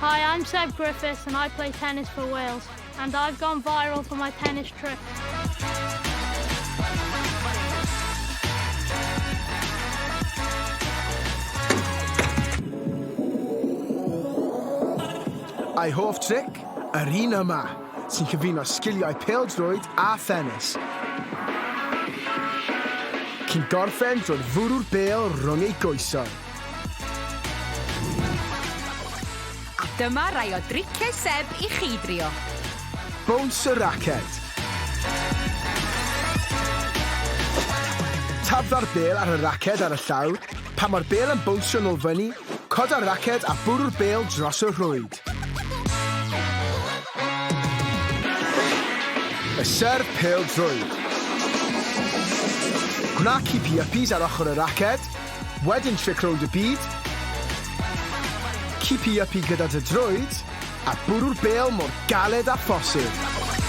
Hi, I'm Seb Griffiths and I play tennis for Wales. And I've gone viral for my tennis trick. A'i hoff tric, yr un yma, sy'n cyfuno sgiliau pêl-droed a tennis. Cyn gorffen drwy'r fwrw'r bêl rhwng ei goesau. A dyma rai o driciau Seb I chi drio. Bounce y raced. Tabla'r bêl ar y raced ar y llawr, pan mae'r bêl yn bownsio nôl fyny, coda'r raced a bwrw'r bêl dros y rhwyd. Y serf pêl-droed. Gwna keepy-uppies ar ochr y raced, wedyn tric rownd y byd, keepy-uppy gyda dy droed, a bwrw'r bêl mor galed a phosib.